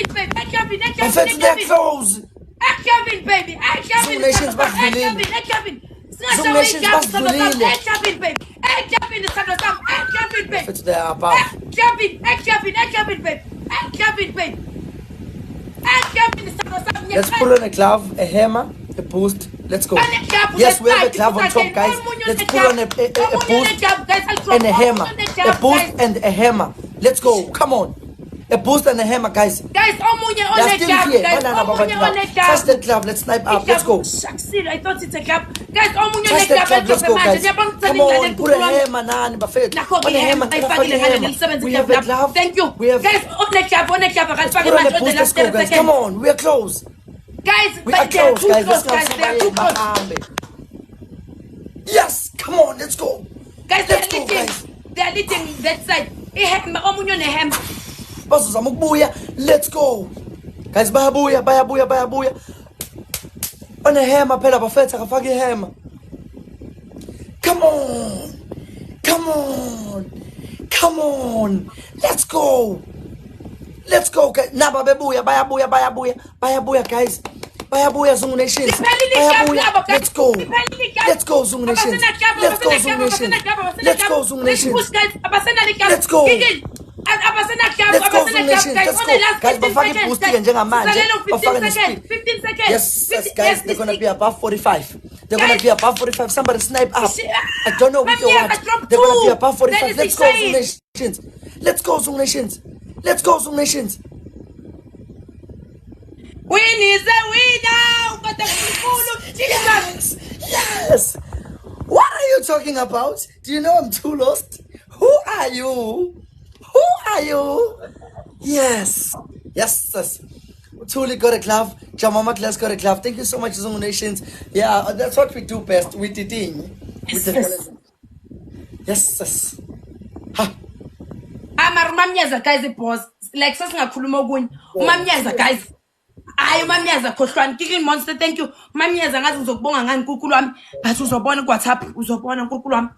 Bafethu, they're close. Kevin, baby. Zoom Nations bavulile. Zoom Nations bavulile. Kevin, baby. Kevin, Kevin, baby. Bafethu, they are above. Kevin, baby. Kevin, baby. Let's put on a glove, a hammer, a boost. Let's go. Yes, we have a glove on top, guys. Let's put on a boost and a hammer. A boost and a hammer. Let's go. Come on. A boost and a hammer, guys. Guys, They're still here. Touch that glove. Let's snipe up. Let's go. I thought it's a glove. Guys, Touch that glove. Let's go, guys. Come on. Put a hammer, Nani Bafethu. On a hammer. We have a glove. Thank you. We have. Guys, on a glove. Let's put on a boost. Let's go, guys. Come on. We are close. Guys, We are close, guys. Let's go. They are too close. Yes. Come on. Let's go. Guys, Let's go, guys. they are leading that side. Omunye ne hammer. Bazozama ukubuya. Let's go. Guys, bayabuya. On a hammer, phela Bafethu akafaka ihammer. Come on. Let's go. Guys. Naba bayabuya, guys. Bayabuya, Zoom Nations. Bayabuya. Let's go, Zoom Nations. Let's go, Zoom Nations. Let's go, Zoom Nations. Let's go. Let's go, Zoom Nations. Let's go. Guys, bafake boost njengamanje. Bafake speed. 15 seconds. Yes, guys, they're gonna be above 45. They're gonna be above 45. Somebody snipe up. I don't know who you want. They're gonna be above 45. Let's go, Zoom Nations. Let's go, Zoom Nations. Let's go, Zoom Nations. Win is a winner. Yes. What are you talking about? Do you know I'm too lost? Who are you? Yes. Tuli got a glove. Jamama Class got a glove. Thank you so much, Zoom Nations. Yeah, that's what we do best. We did Yes. Ha. Mamnyaza guys boss. Like sasingakhuluma okunye. Mamnyaza guys. Hayi mamnyaza khohlwane. Kicking monster, thank you. Mamnyaza ngathi ngizokubonga ngani nkulunkulu wami. But uzobona ku WhatsApp, uzobona nkulunkulu wami.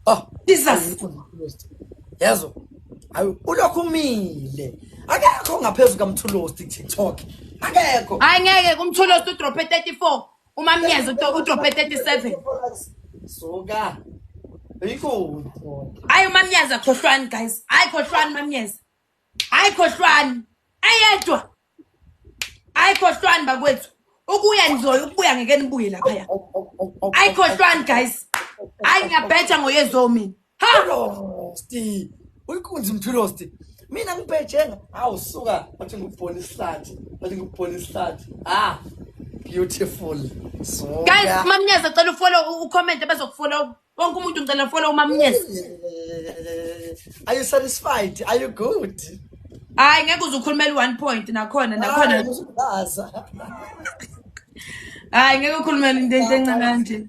Oh, Jesus. Yazo. Ayu ulokhu umile. Akekho ngaphezulu kaMthulost TikTok. Akekho. Hayi ngeke kumthulost udrop 34. Umamnyaza udrop 37. Soka. Yiko. Hayi mamnyaza khohlwane guys. Hayi khohlwane mamnyaza. Hayi khohlwane. Ayedwa. Hayi khohlwane bakwethu. Ukuya nizoyo ukubuya ngeke nibuye lapha ya. Hayi khohlwane guys. Hayi ngiyabhetha ngoyezo mina. Ha. Sti. Uyikunzi Mthulost. Mina ngibhejenga. Hawu suka. Bathi ngikubona isihlathi. Ah. Beautiful. So guys, mamnyaza cela ufollow ucomment bezokufollow. Wonke umuntu ngicela follow mamnyaza. Are you satisfied? Are you good? Hayi ngeke uzukhulumela 1 point nakhona. Hayi ngeke ukhulumela into encane kanje.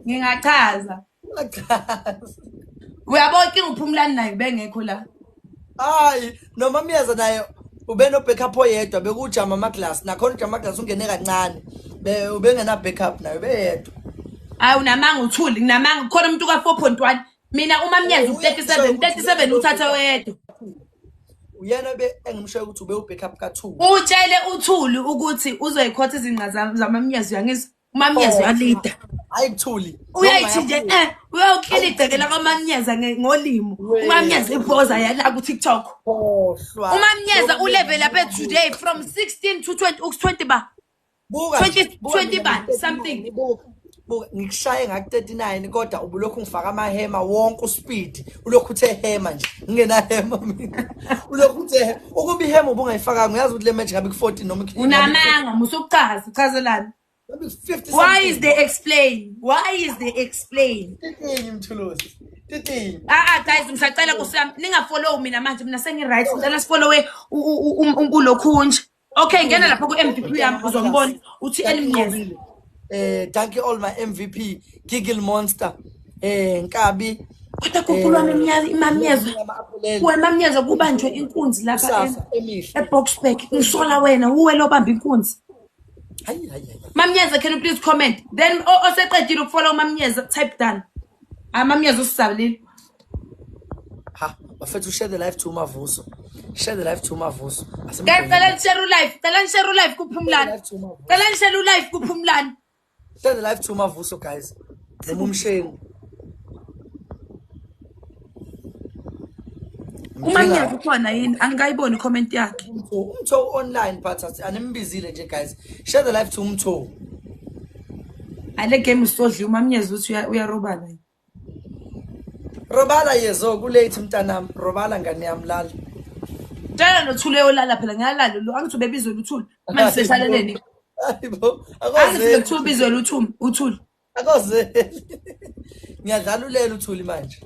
Ngingachaza. Uyabona ke uphumlani naye bengekho la. Hayi noma Myeza naye ube no backup oyedwa bekujama amaglass nakhona ujama amaglass ungene kancane ubengena backup naye beyedwa. Hayi unamanga uthuli nginamanga khona umuntu ka 4.1 mina uma Myeza u37 uthatha oyedwa. Uyena engimshoyo ukuthi ube ubackup ka2. Utshele uthuli ukuthi uzoyikhotha izinqa zamamnyazi uyangizwa. Umamnyazi uyalida. Hayi kuthuli. Uyayithi nje uyawukhila igcekela kwaMamnyaza ngolimo. UMamnyaza iphoza yala ku TikTok. UMamnyaza ulevel lapha today from 16 to 20 ba. 20 ba something. Ngikushaye ngak 39 kodwa ubulokhu ngifaka amahema wonke uspeed ulokhu uthe hema nje ngena hema mina ulokhu uthe ukuba ihema ubungayifaka ngiyazi ukuthi le match ngabe ku 14 noma unamanga musukuchaza chazelani. Why is they explain? Mthulost. Guys ngisacela kusami ningafollow mina manje mina sengi right ngicela sifollowe ulokhu nje. Okay ngena lapha ku MVP yami uzombona uthi elimnyezi. Thank you all my MVP Giggle Monster Nkabi kodwa kukhulwa imamnyaza wemamnyaza kubanjwe inkunzi lapha eBoxback ngisola wena uwe lobamba inkunzi. Mamnyaza, can you please comment? Then oseqedile ukufollow Mamnyaza type done. Mamnyaza usisabulile. Ha, bafethu share the live to uMavuso. Share the live to Mavuso. Guys, tell share live kuphumlani. Tell share live kuphumlani. Share the live to Mavuso, guys. Umsheni. Umanyaka ukhona yini? Angikayiboni comment yakhe. Umtho online but animbizile nje guys. Share the live to Umtho. Ale game usodli umamnyezi uthi uyarobala. Robala yezo kulate mntanami. Robala ngani yamlala. Tshela nothule yolala phela ngiyalala lo angithi ubebizwe uthuli. Manje seshaleleni. Hayibo, Angithi ukuthula bizwe uthuli. Akoze. Ngiyadlalulela uthuli manje.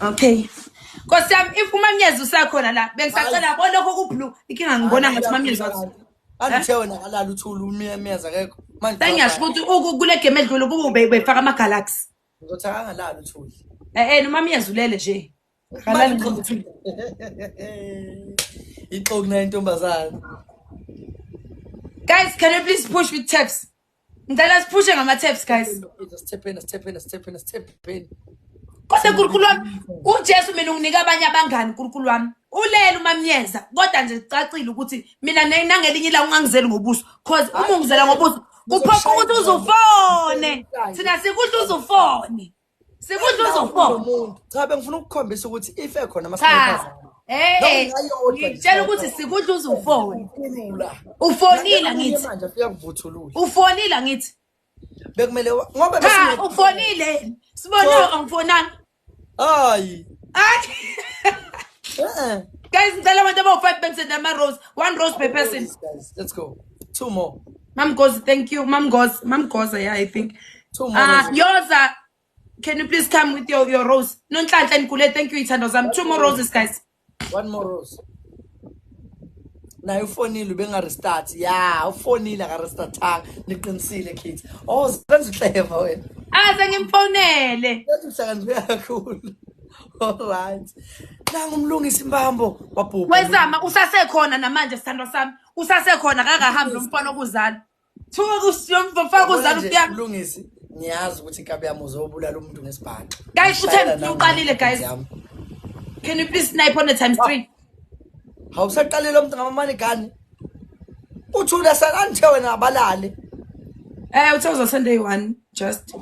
Okay. Because if umamnyezi usakhona la bengisacela bonke kublue ikinga ngibona ngathi umamnyezi wathi Angithe wena kalala uthuli umiyeza akekho manje Sengiyasho ukuthi kule game edlule kube befaka ama galaxy ngizothi akangalala uthuli umamnyezi ulele nje kalala ngikuthi iqoku na intombazana Guys, can you please push with taps? Ngicela sipushe ngama taps guys. Step in. Kodwa uNkulunkulu wami uJesu mina unginika abanye abangani uNkulunkulu wami. Ulela umamnyeza kodwa nje sicacile ukuthi mina nangelinye ila ungangizeli ngobuso because uma ungizela ngobuso kuphoqa ukuthi uzufone. Sina sikudla uzufone. Sikudla uzufone. Cha bengifuna ukukhombisa ukuthi if ekhona ama-snipers. Ngitshela ukuthi sikudla uzufone. Ufonile ngithi. Manje afika kuvuthulula. Ufonile ngithi. Bekumele ngoba Cha ufonile. Sibona angifonanga. Hayi. Guys, ngicela abantu abawu5 bensend ama rose, 1 rose per person. Guys, let's go. 2 more. Mam Goza, thank you. Mam Goza, yeah, I think. 2 more. Yours can you please come with your rose? Nonhlanhla Nkule, thank you Ithando zami. 2 more roses guys. 1 more rose. Na ufonile benga restart. Yeah, ufonile ka restartanga. Niqinisile kids. Oh, senze clever wena. Ngimfonele. Uhlakaniphile kakhulu. Alright. Nangu umlungisi imbambo wabhubha. Wezama usasekhona namanje Sithando sami. Usasekhona akahambi nomfana okuzala. Thuka kusiyomfaka ukuzala ufika. Umlungisi ngiyazi ukuthi inkabi yami uzobulala umuntu ngesibhaqa. Guys, uqalile guys. Can you please snipe on the ×3? Hawusaqalile umuntu ngamamani gani? Uthula sananthe wena abalale. Uthoza Sunday 1 just.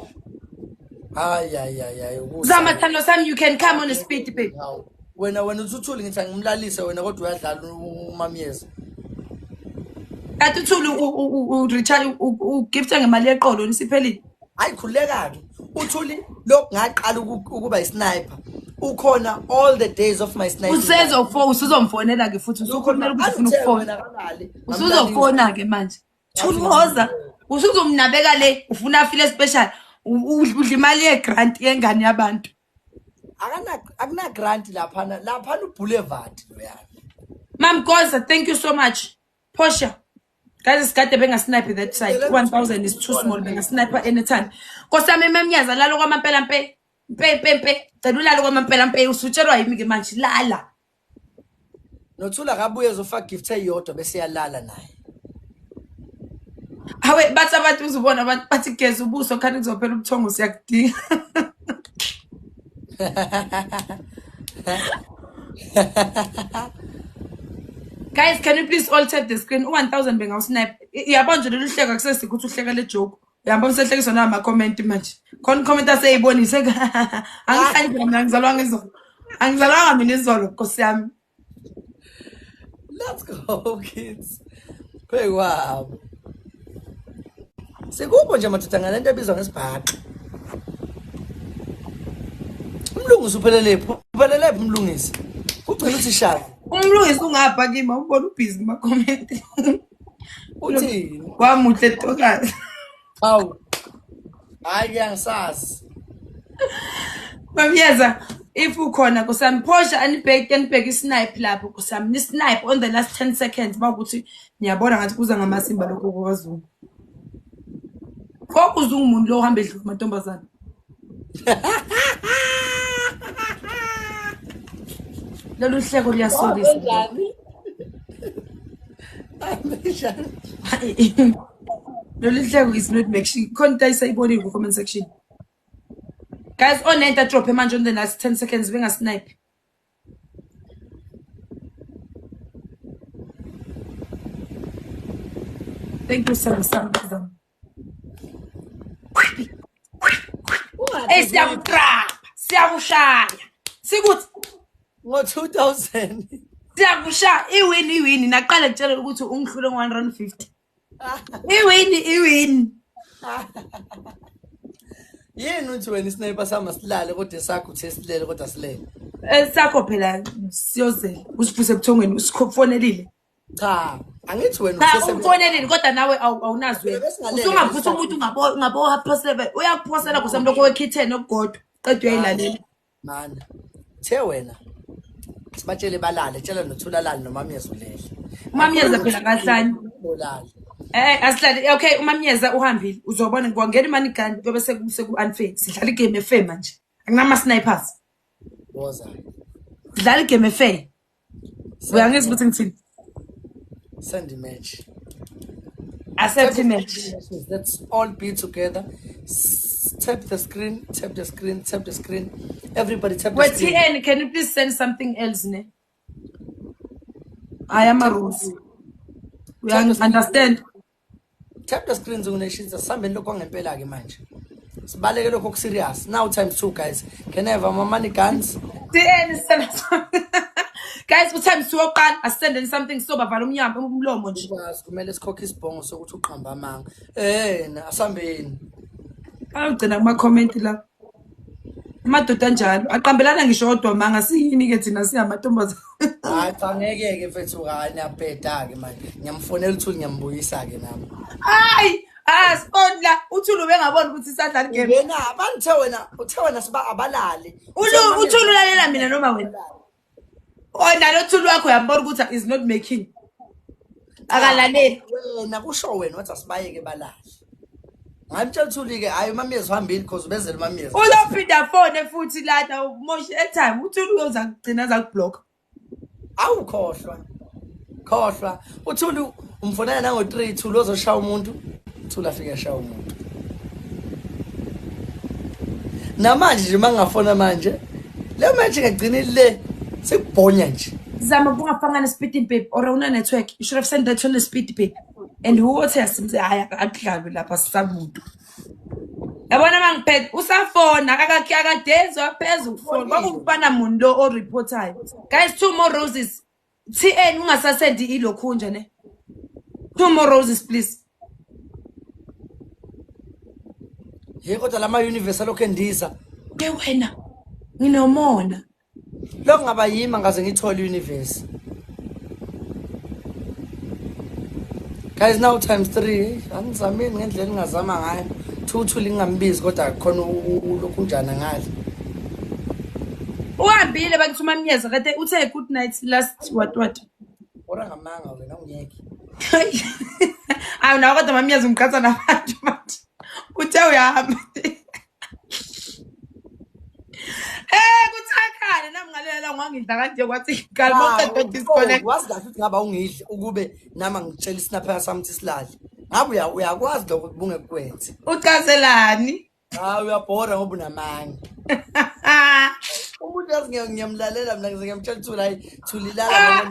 Ay. Zama Thando sami you can come on a speed babe. Wena uthuli ngithi ngimlalise wena kodwa uyadlala umamyeza. Athi uthuli uRichard ugifta ngemali yeqolo nisiphelile. Hayi khuleka ke. Uthuli lokho ngaqala ukuba isniper. Ukhona all the days of my sniping. Usuzomfonela ke futhi usukhulumela ukuthi ufuna ukufona. Usuzofona ke manje. Thuloza. Usuzomnabeka le ufuna file special. Udla imali yegrant yengane yabantu. Akuna grant lapha uBoulevard lo yana. Mam Goza, thank you so much. Posha. Guys, isikade benga sniper that side. 1000 is too small benga sniper anytime. Nkosami ememnyaza lalo kwamampela mpe. Mpe. Dalulala kwamampela mpe usutshelwa yimi ke manje lala. Nothula kabuye uzofaka gift eyodwa bese yalala naye. Hawe bathi abantu uzubona abantu bathi geza ubuso khani kuzophela ubuthongo siyakudinga. Guys, can you please all tap the screen? 1000 benga usnap. Yabona nje lolu hleka kusesikuthi uhleka le joke. Uyahamba umsehlekiswa na ama comment manje. Khona comment aseyibonise. Angihlanje mina ngizalwa ngizolo. Angizalwa mina izolo Nkosi yami. Let's go kids. Wow. Sekubo nje madoda ngalento ebizwa ngesibhaqa. Umlungisi uphelele umlungisi. Ugcina uthi shazi. Umlungisi ungapha kimi ubona ubhizi kuma comment. Uthini? Wamuhle tokazi. Hawu. Hayi ngiyasazi. Mamyeza, if ukhona kusami Posha anibheke isnipe lapho kusami ni snipe on the last 10 seconds bakuthi ngiyabona ngathi kuza ngamasimba lokho kwaZulu. Focus umuntu lo uhamba edlula amantombazana. Lolu hleko liyasolisa. Lolu hleko is not make sure konta isayibonile ku comment section. Guys, on enter drop manje on the last 10 seconds benga snipe. Thank you, Sam. Hey, siyakushaya. Sikuthi ngo-2000 siyakushaya iwini naqala kutshela ukuthi ungihlule ngo-150. Iwini. Yini uthi wena isniper sama silale kodwa sakho uthe silele kodwa silele. Sakho phela siyozela usifuse ebuthongweni usifonelile. Cha, angithi wena ufonelile kodwa nawe awunazwe. Usungavusa umuntu ngabo haphosele uyakuphosela kusemloko wekhitheni okugodwa qedwe uyayilalela. Mana. The wena sibatshele balale tshela nothula lali nomamyeza ulele. Umamyeza phela kahlanye. Bolala. Asihlale okay umamyeza uhambile uzobona kwangena imani gani kube seku unfair sidlala igame fair manje akunama snipers woza sidlala igame fair uyangizwa ukuthi ngithini send match accept match let's all be together tap the screen everybody tap the screen. Wait TN can you please send something else ne I am a rules we understand. Tap the screen Zungnation sambe lokho ngempela ke manje. Sibaleke lokho serious. Now times 2 guys. Can I have my money guns? Guys, for times 2 oqala asendeni something so bavala umlomo nje. Kumele sikhokhe isibhongo sokuthi uqhamba amanga. Na asambeni. Awugcina kuma comment la. Amadoda njalo aqambelana ngisho odwa manga siyini ke thina siyamantombazana. Hayi cha ngeke ke mfethu kanye abheda ke manje. Ngiyamfonela uthuli ngiyambuyisa ke nami. Hayi, spondla uthulu bengabona ukuthi isadlala game. Yena banithe wena siba abalali. Uthulu lalela mina noma wena. Nalo uthulu wakho uyambona ukuthi is not making. Akalaleli. Wena kusho wena wathi asibayeke balali. Ngamtshela uthuli ke hayi umamyeza uhambile because ubezela umamyeza. Uzophinda phone futhi lana umoshi airtime uthulu uyoza kugcina za kublock. Khohlwa uthuli umfonela nango 3 Thuli ozoshaya umuntu Thuli afike ashaya umuntu namanje nje mangafona manje le manje ngagcina le sekubhonya nje zama kungafanga speed babe or una network you should have sent that on the speed babe and who was yasimse haya akudlabe lapha sisamuntu yabona mangiphethe usafona akadezwa phezulu phone kwakufana muntu lo o reportayo guys 2 more roses TN ungasasendi ilokhunja ne 2 more roses please kodwa lama universe lokho endiza ke wena nginomona lo ngaba yima ngaze ngithola universe guys now times 3 angizamini ngendlela ngingazama ngayo Thuli ngingambizi kodwa khona lokhunjana ngale uhambile bakuthi umamyeza kade uthe good night last what ora ngamanga wena ungiyeke awu nawo kodwa umamyeza umqhatha nabantu manje uthe uyahamba kuthakana nami ngalelela ngangidla kanje kwathi galmoqeda disconnect wazi kahle ukuthi ngaba ungidli ukube nama ngitshela isnapper sami silale ngabe uyakwazi lokho kubungekwenzi uchazelani uyabhora ngoba unamanga umuntu yazi ngiyamlalela mina ngiyamtshela Thuli hayi Thuli lala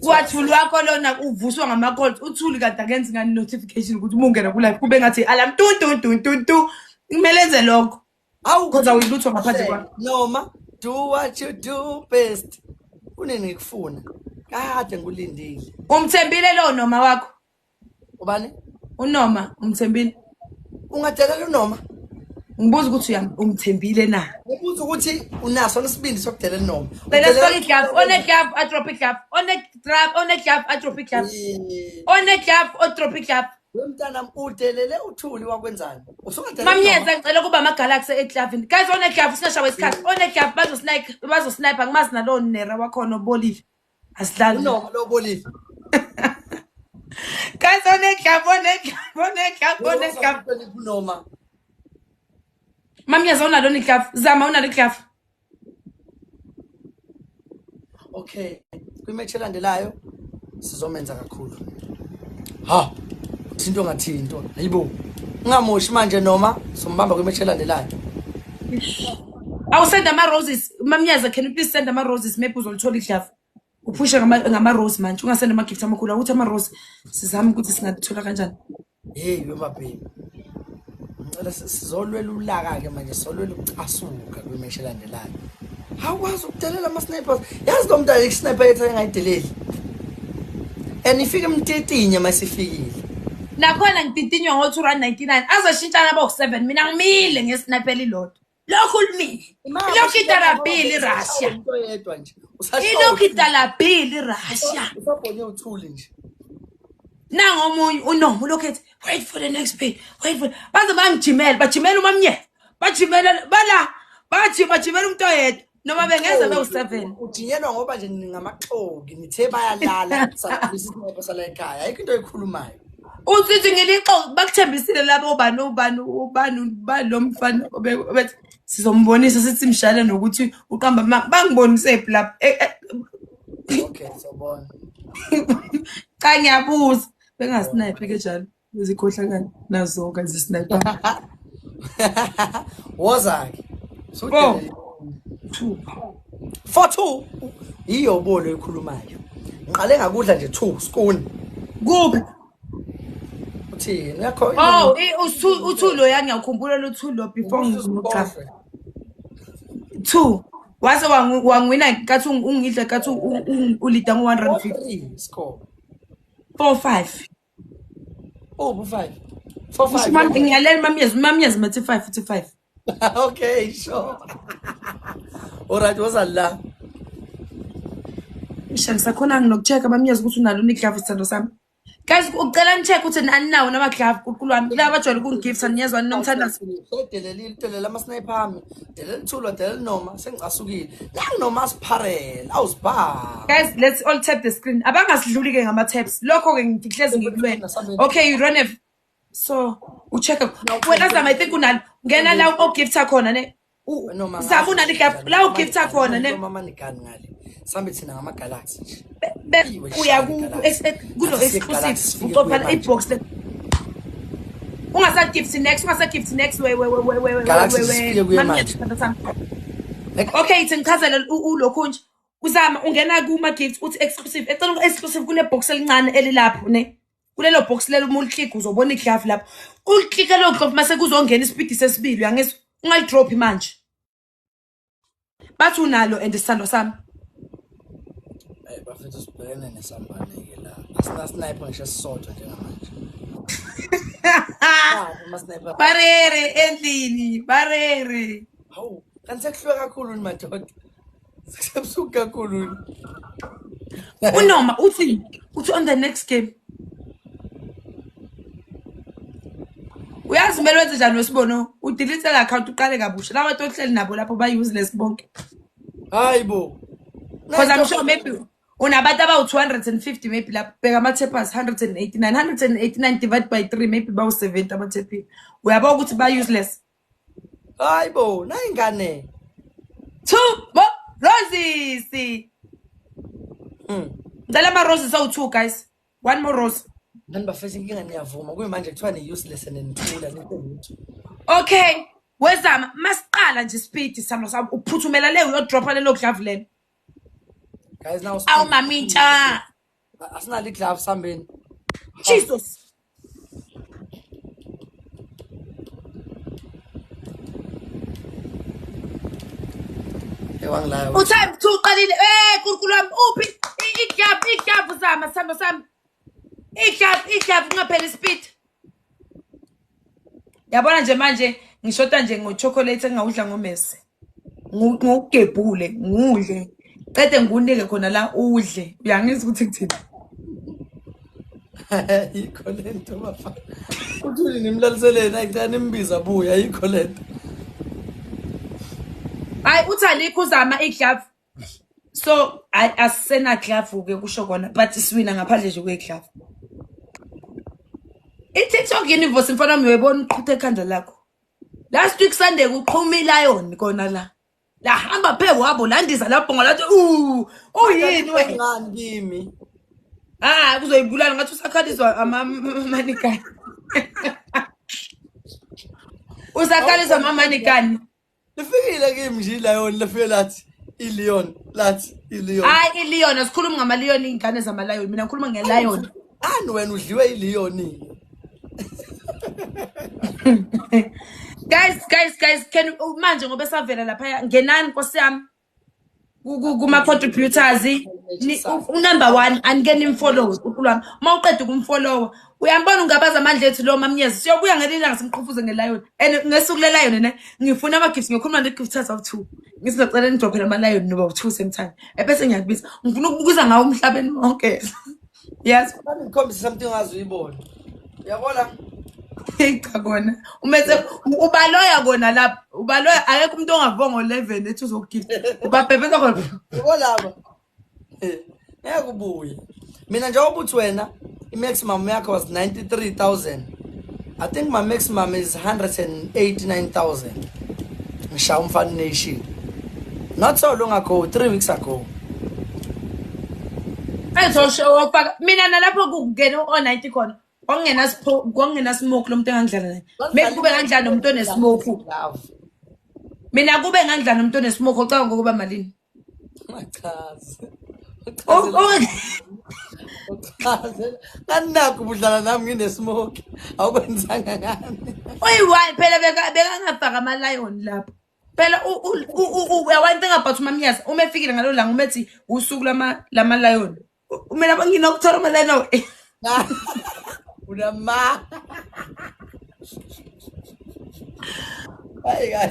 kwathuli wakho lona uvuswa ngama calls uthuli kade akenzi ngani notification ukuthi umungena ku live kube ngathi alarm tu kumele enze lokho because awuyilutho ngaphandle kwakho noma do what you do best kunini ngikufuna kade ngulindile umthembile lo noma wakho ubani unoma umthembile ungadelela unoma ngibuza ukuthi umthembile na ngibuza ukuthi unaso nesibindi sokudelela noma let's call it gap on a gap a tropic gap on a trap on a gap a tropic gap on a gap o tropic gap wemntana udelele uthuli wakwenzani usungadelela mamyeza ngicela kuba ama galaxy eclavini guys on a gap sinashawe isikhathi on a gap bazo sniper ngimazi nalo nera wakhona obolile asidlali noma lo bolile guys on a gap noma mamyeza unalo niklafu zama unalo iklafu okay kwimatch elandelayo sizomenza kakhulu ha into ngathinto hayibo ungamoshi manje noma sombamba kwimatch elandelayo I'll send ama roses mamyeza can you please send ama roses maybe uzolithola iklafu Uphusha ngama-rose manje ungasende ama-gift amakhulu ukuthi ama-rose sizame ukuthi singathola kanjani. Hey baby. Ngicela sizolwela ulaka-ke manje sizolwela ukucasuka kwimesha elandelayo. Hawukwazi ukudelela ama-snipers. Yazi lo mntana i-sniper yethu engayideleli. And ifike emtitinya masifikile. Nakhona ngititinywa ngo-299 azoshintshana abo-7 mina ngimile ngesniper lilodwa. Lokhu limi. Lokhu idarabhili iRussia. Into yedwa nje. Ilokhu idarabhili iRussia. Usabonye uthuli nje. Nangomunye uNomo lokhethi wait for the next page. Wait for baze bangijimela bajimela umamnye. Bajimela bala bajimela umuntu oyedwa noma bengeza bewu7. Ujinyelwa ngoba nje ngamaxoki nithe bayalala sakusisinqobo sala ekhaya. Ayikho into ekhulumayo. Usithi ngilixoki bakuthembisile labo ubani balomfana obethi sizombonisa sithi mshale nokuthi uqamba bangibonise lapha. Okay sobona. Cha ngiyabuza bengasnipe ke njalo uzikhohlakala nazo ka zisniper. Wozake. So 4-2 iyobolo ekhulumayo. Ngiqale ngakudla nje 2 skoni. Kuphi? Uthini yakho? Oh, uthulo yangiyakhumbula lo thulo before ngizochaza. 2 wase wangwina kathi ungidle kathi ulida ngo150 score 4-5. Oh 5 4-5 manje ngiyalela mamiyezi mathi 5 Okay sure. Alright wazala ngisakhona nginokucheck mamiyezi ukuthi unalo niglove sithando sami. Guys ucela nicheck ukuthi nani nawo nama glove kuqulu wami la bajwayele ukungigift saniyezwa nomthandazo. Delela ama-sniper ami delela ithulo delela noma sengicasukile nanginoma sipharela awusibha. Guys let's all tap the screen abangasidluli ke ngama taps lokho ke ngihlezi ngikulwena. Okay you run it so ucheck wena zama I think unalo ngena la ogifta khona ne sabuna ligift la ogifta khona ne mama nikani ngale sambe thina ngama galaxy uya kulo exclusive uqopha ibox le ungasa gift next we okay ithi ngichazela ulokho nje uzama ungena kuma gift uthi exclusive ecela exclusive kule box elincane elilapho ne kulelo box lelo uma uliclick uzobona iglove lapho uliclick lo glove mase kuzongena ispeed sesibili uyangizwa ungalidrop manje bathi unalo and isithando sami bafethu sibhekene nesambane ke la asina sniper ngisho sisodwa njengamanje. Barere endlini barere Hawu kanti sekuhlwe kakhulu madoda sekubusuku kakhulu unoma uthi on the next game uyazi kumele wenze njani wesibono udelete la account uqale kabusha la bantu ohleli nabo lapho ba useless bonke hayibo because I'm sure maybe unabantu abawu250 maybe lapha bheka ama tappers 189 divided by 3 maybe bawu70 ama tappers uyabona ukuthi ba useless hayibo nayingane 2 roses ngicela ama roses awu2 guys one more rose nani bafethu inkinga niyavuma kuyimanje kuthiwa ni useless nenithula nitho. Okay wezama masiqala nje speed sami uphuthumela le uyodropa lelo glove lelo guys now awu mamintsha asinali glove sambeni Jesus ewanglayo utime 2 qalile kurkulu wami uphi iglove zama sami iglove ngaphela speed yabona nje manje ngishoda nje ngochocolate engawudla ngomese ngokugebhule ngudle qede ngunike khona la udle uyangizwa ukuthi kuthini ayikho lento bafana uthuli nimlaliselena ayikutani imbiza buya ayikho lento hayi uthani ikhuzama iglove so asena glove ke kusho kona but iswina ngaphandle nje kweglove iTikTok universe mfana wami uyebona uqhuthe ekhanda lakho last week Sunday uqhuma iLion kona la hamba phe wabo landisa lapho ngalathi uyini wena ngani kimi kuzoyibulala ngathi usakhaliswa amanikani usakhaliswa amanikani lifikile kimi nje iLion lefike lathi iLeon lathi iLeon hayi iLeon asikhulumi ngama-Leon iy'ngane zama-lion mina ngikhuluma nge-lion ani wena udliwe iLeon guys can manje ngoba esavela lapha ngenani Nkosi yami kuma-contributors number 1 anikeni imfollow ukulwami uma uqeda ukumfollowa uyambona ungabaza amandla ethu lo mamnyezi siyobuya ngelinye ilanga simqhufuze nge-lion and ngesuku le-lion ne ngifuna ama-gifts ngiyokhuluma ne-gifters awu-2 ngisizocela nidrophele ama-lion noba u-2 same time ebese ngiyakubiza ngifuna ukubuza ngawo umhlabeni wonke yes ngikhombisa something ongazi uyibona uyabona cha kona umethe ubaloya kona lapha ubaloya akekho umuntu ongavonga ngo11 ethi uzogift ubabhebeza khona ubolaba ngeke ubuye mina njengoba uthi wena i-maximum yakho was 93,000 I think my maximum is 189,000 ngishaya umfana nation not so long ago 3 weeks ago ayizosho mina nalapho kungena o90 khona kwangena smoke lo muntu engangidlala naye bekube ngandlala nomuntu onesmoke mina kube ngandlala nomuntu onesmoke ocanga ngokuba malini uchaze kanakho ubudlala nami nginesmoke awukwenzanga ngani oyi phela bekangafaka ama-lion lapho phela uyawanti ngaphathi umamnyazi uma efikile ngalo langa umethi usuku lama-lion mina nginokuthola ama-lion unama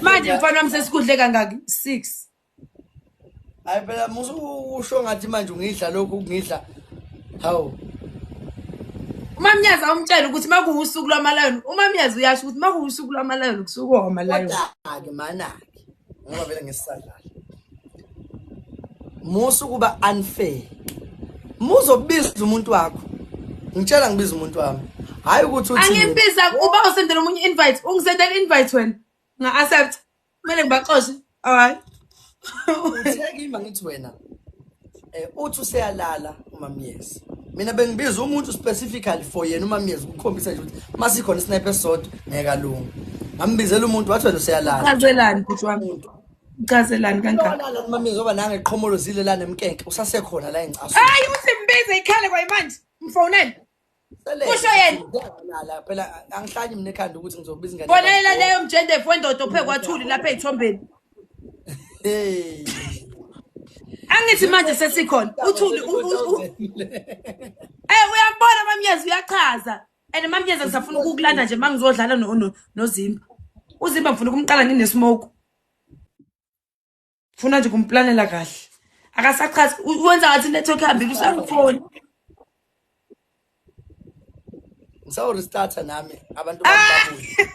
manje mfana wami sesikudle kangaki 6 hayi phela usho ngathi manje ungidla lokhu ungidla hawu umamnyazi awumtshela ukuthi makuwusuku lwama-lion umamnyazi uyasho ukuthi makuwusuku lwama-lion kusuku wama-lion kodwa-ke manake ngoba vele ngesisadlala musu kuba unfair muzobiza umuntu wakho ngitshela ngibiza umuntu wami hayi ukuthi uthi angimbiza uba usendela omunye invite ungisendela invite wena nga-accept kumele ngibaxoshe hayi uthekima ngithi wena uthi useyalala umamyezi mina bengibiza umuntu specifically for yena umamyezi ukukhombisa nje ukuthi masikhona isniper esodwa ngeke alunga ngambizela umuntu wathi wena useyalala chazelani futhi wami chazelani kankani lana umamyezi ngoba nange iqhomolo zile lana emkenke usasekhona la engicaso hayi uthi mbize ikhale kwayimanje mfonele kusho yena phela angihlanyi mina ekhanda ukuthi ngizobiza ingane fonela leyo mjende wendoda ophe kwathuli lapha eyithombeni hey angithi manje sesikhona uthuli uyambona mamnyazi uyachaza and mamnyazi ngisafuna ukukulanda nje mangizodlala noZimba uZimba ngifuna ukumqala nginesmoke funa nje kumplanela kahle akasachazi wenza ngathi network ihambile usangifoni ngisawurestart nami abantu babuye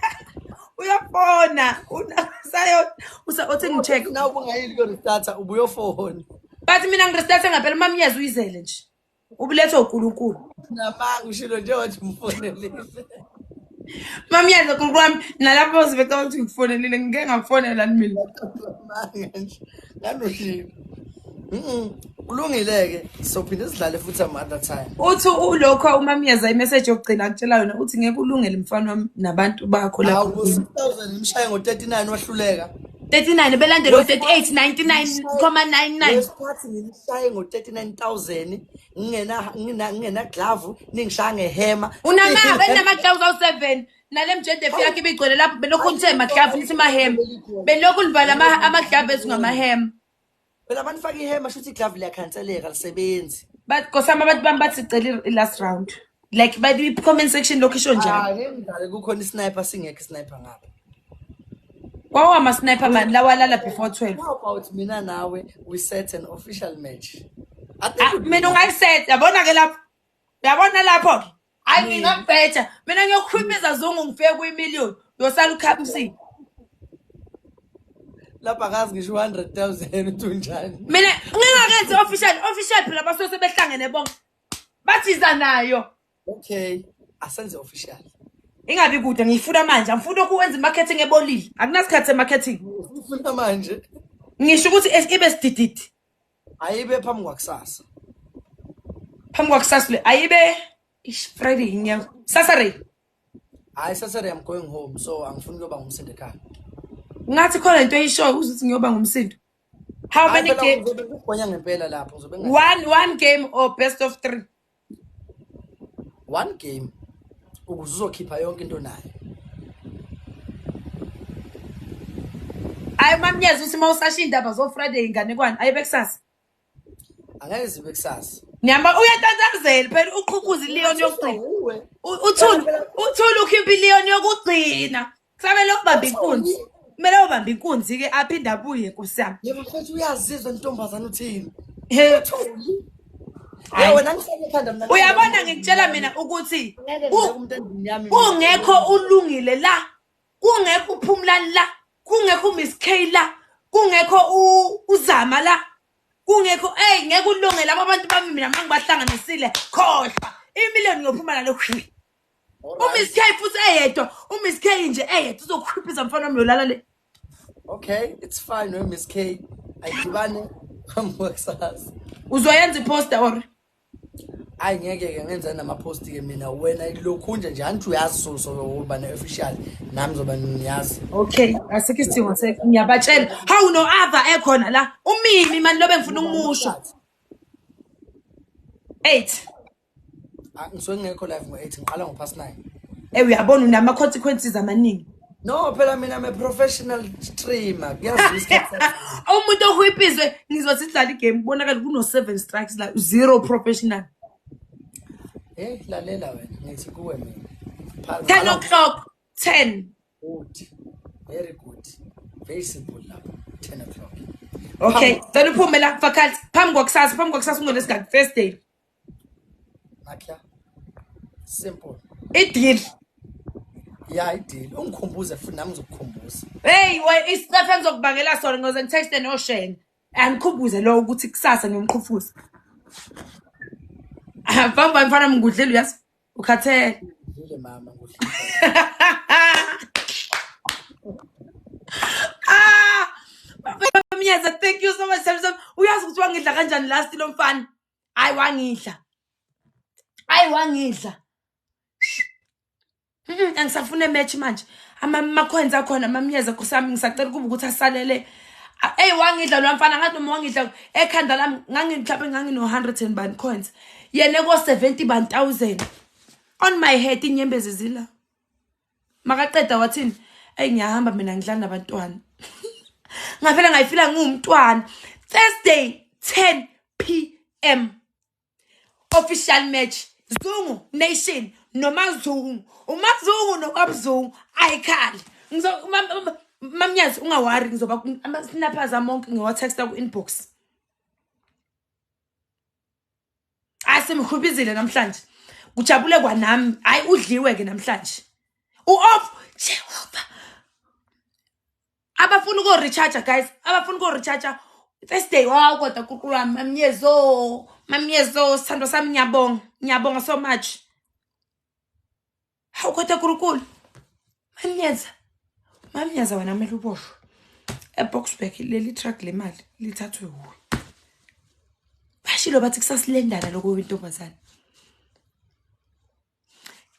uyafona unasayo uthi ngicheck na ubungayili ko restart ubuyofona bathi mina ngirestart ngaphela mamnyazi uyizele nje ubulethwa uNkulunkulu namanga ushilo nje wathi umfonelile mamnyazi kwami nalapho uzibeka ukuthi ngifonelile ngeke ngafonela mina manga nje nganoshilo kulungileke sophinde sidlale futhi another time uthi ulokho umamnyazi imessage yokugcina akutshela yona uthi ngeke ulungele mfana wami nabantu bakho lapho 6000 imshaye ngo39 wahluleka 39 belandelo 38 99.99 lesikhathi ngishaye ngo39000 ngingena glove ningishaya ngehema unama gloves awu7 nale mjede yakhe ibigcwele lapho belokhu nithe maglove nithi mahema belokhu livala amaglove ezingama-hem phela abantu faka ihema shuthi iglove liyakhanseleka lisebenzi but kosama abantu bami bathi cela i-last round like by the comment section lokho isho njalo ngidlale kukhona isniper singekho isniper ngapha kwawo ama-sniper man lawalala before 12 how about mina nawe we set an official match mina ungayisetha yabona-ke lapho yabona lapho-ke hayi ngingambetha mina ngiyokukhwimiza zongo ngifike kwi-million yosala ukhamsini lapha akazi ngisho 100,000 uthunjani mina ngingakenzi official phela basose behlangene bonke bathiza nayo okay asenze official ingabi kude ngiyifuna manje angifuna ukwenza imarketing ebolile akunasikhathi semarketing ufuna manje ngisho ukuthi ibe sidididi ayibe phambi kwakusasa phambi kwakusasa le ayibe Friday inyanga Saturday hayi Saturday I'm going home so angifuni ukuba ngumsindo ekhaya ngathi khona into eyishoyo ukuthi ngiyoba ngumsindo How many games? One game or best of 3? One game. Ukuzokhipha yonke into nayo. Ayi mamnyezi usima usasha indaba zo Friday inganekwane ayibe kusasa. Angeke zibe kusasa. Nyamba uyatanzazela phela uqhuquza iLeon yokugcina. Uthula ukhipha iLeon yokugcina. Kusabela ukubamba inkunzi. Kumele ubambe inkunzi ke aphinda abuye nkosiyami. Yebo mfethu uyazizwa intombazana uthini? He. Wena ngisekhanda mina. Uyabona ngikutshela mina ukuthi ungekho ulungile la. Kungekho uPhumlani la. Kungekho Miss K la. Kungekho uZama la. Kungekho ngeke ulunge labo abantu bami mina mangibahlanganisile khohlwa imillion ngophuma la lokhu. Miss K futhi eyedwa, Miss K nje eyedwa uzokhiphiza mfana wami yolala le. Okay, it's fine no Miss K. Ayidibane kamweksasa. Uzoyenza iposter or? Ayi ngeke ke ngenza nama post ke mina wena lokhu nje anti uyazi so uba ne official nami zoba niyazi. Okay, asikho isidingo ngiyabatshela. How no other ekhona la. Umimi manje lobe ngifuna ukumusho. 8. Ngisuke ngekho live ngo8 ngiqala ngo9. Uyabona unama consequences amaningi. No, phela mina I'm a professional streamer. Ngiyazisa. Umuntu ohwipizwe ngizothi sidlala igame bonakala kuno 7 strikes la 0 professional. Lalela wena ngithi kuwe mina. 10 o'clock 10. Good. Very good. Very simple lapho 10 o'clock. Okay, then uphume la faculty phambi kwakusasa ungonesigaba first day. Akya. Simple. Ideal. Yeah, ideal. Ungikhumbuze futhi nami ngizokukhumbuza. Hey, isiqephe ngizokubangela sona ngoze ngitexte noShane. Angikhumbuze lo ukuthi kusasa ngiyomqhufuza. Bamba mfana mngudlela uyazi? Ukhathele. Ngidle mama ngudlela. Mnyeza, thank you so much. Uyazi ukuthi wangidla kanjani last lo mfana? Hayi wangidla. Angisafuna match manje. Amakhwenza akhona mamnyeza kusami ngisacela kuba ukuthi asalele. Wangidla lo mfana ngathi noma wangidla ekhanda lami ngangino 100 band coins. Yena ko 70,000 on my head inyembezi zila. Makaqeda wathini? Ngiyahamba mina ngidlala nabantwana. Ngavela ngayifila ngumntwana. Thursday 10 p.m. official match Zungu Nation noMazungu. uMazungu noKabzungu ayikhali. Mamnyazi ungawari ngizoba ama snappers amonke ngiwatexta ku inbox. Asimkhubizile namhlanje. Kujabule kwanami. Hayi udliwe ke namhlanje. Off Jehova. Abafuna uko recharge guys. Abafuna uko recharge. Thursday kodwa kuqulwa mamnyezo sithando sami ngiyabonga so much. Hawu kodwa kurukulu. Mamnyaza wena mele uboshwe. eBoksburg leli truck lemali lithathwe kuwe. Bashilo bathi kusasilendana lokho intombazana.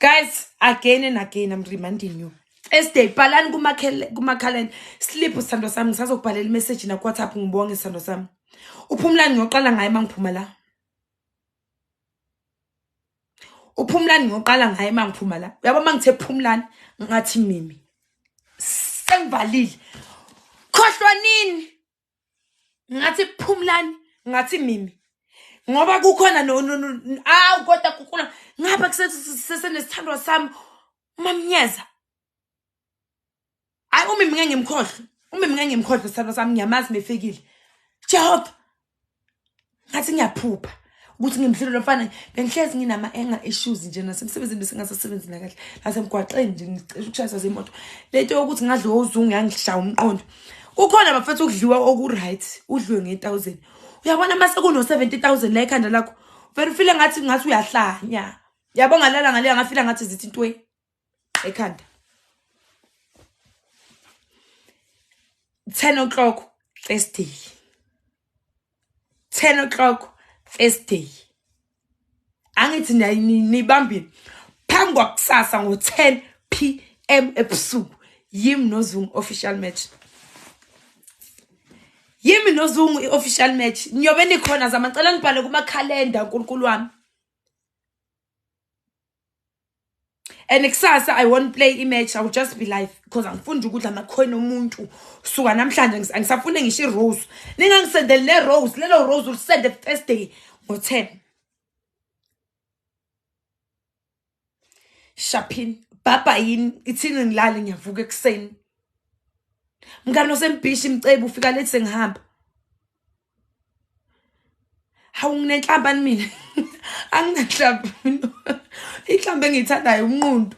Guys, again and again I'm reminding you. Thursday bhalani kumakhalenda slip usithando sami ngisazokubhalela imessage na WhatsApp ngibonge isithando sami. uPhumlani ngoqala ngaye mangiphuma la. uPhumlani ngoqala ngaye mangiphuma la. Uyabo mangithe Phumlani ngathi mimi. Sengivalile. Khohlwa nini? Ngathi Phumlani ngathi mimi. Ngoba kukhona kodwa kukhona ngapha kusenesithando sami mamnyeza. Ayi umimi ngeke ngimkhohle. Umimi ngeke ngimkhohle isithando sami ngiyamazi mefikile. Jehova. Ngathi ngiyaphupha ukuthi ngimhlelo lomfana bengihlezi nginama anger issues nje nasemsebenzini bese ngasasebenzi nakahle. Lasemgwaqeni nje ngicela ukushayisa zemoto. Lento yokuthi ngadliwa uzungu yangishaya umqondo. Kukhona bafethu ukudliwa oku right, udliwe nge1000. Uyabona mase kuno 70,000 la ekhanda lakho. Vele ufile ngathi uyahlanya. Yabo ngalala ngale ngafila ngathi zithi intwe ekhanda. 10 o'clock Thursday. 10 o'clock Thursday. Angithi nibambini. Phambi kwakusasa ngo10 p.m. ebusuku. Yimi noZungu official match. Yimi noZungu i-official match. Ngiyobe nikhona zamacela ngibhale kuma calendar uNkulunkulu wami. And kusasa I won't play image, I will just be live because angifuni ukuthi amacoin omuntu suka namhlanje angisafune ngisho iRose. Ningangisendele neRose, lelo Rose ulisende Thursday ngo10. Shopping, baba yini ithini ngilale ngiyavuka ekseni. Mngani osembhishi imcebo ufika lethi sengihamba. Hawu nginenhlamba mina. Anginenhlamba. Inhlamba engiyithandayo umnqundu.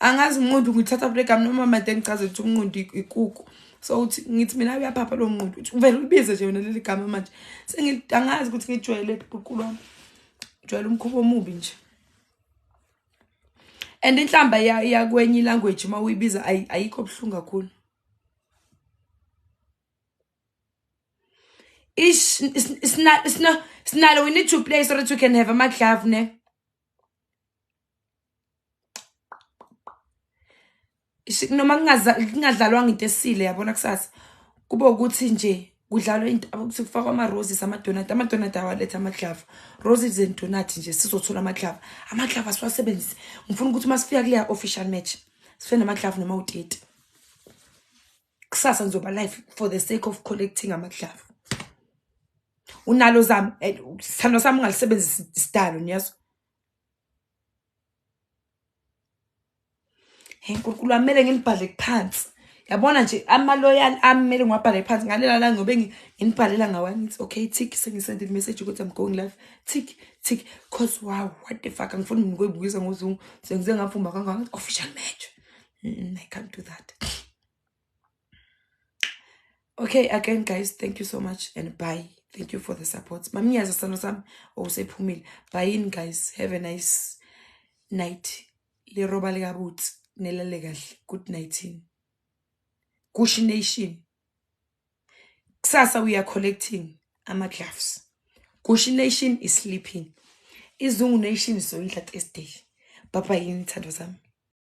Angazi umnqundu ngithatha break noma manje ngichaze ukuthi umnqundu ikuku. So uthi ngithi mina uyaphapha lo mnqundu. Uthi uvela ubize nje wena leli gama manje. Angazi ukuthi ngijwayele ubuqulu wami. Ngijwayele umkhubo omubi nje. And inhlamba yakwenye language uma uyibiza ayikho obhlungu kakhulu. It's not, we need to play so that we can have a maglove, ne? Noma kungadlalwa into esile yabona kusasa kuba ukuthi nje kudlalwa into abukufakwa ama roses amadonut awaletha amaglove roses and donut nje sizothola amaglove asiwasebenzise ngifuna ukuthi masifika kule official match sifene amaglove noma u30 kusasa ngizoba live for the sake of collecting amaglove. Unalo zami sithando sami ungalisebenzisa isidalo niyazo. Nkulunkulu amele nginibhale phansi. Yabona nje ama-loyal amele ngiwabhale phansi ngalela la ngobe nginibhalela ngawani it's okay tick sengisend message ukuthi I'm going live tick cause wow what the fuck angifuni ngikuyibukisa ngoZungu sengize ngafumba kangaka official match. I can't do that. Okay, again guys, thank you so much and bye. Thank you for the support. Mami yazasano sam osephumile. Bye in guys. Have a nice night. Le roba le gabutsi nelale kahle. Good night. Gushi Nation. Kusasa we are collecting ama-gloves. Gushi Nation is sleeping. IZungu Nation is on Thursday. Bye bye in thando sami.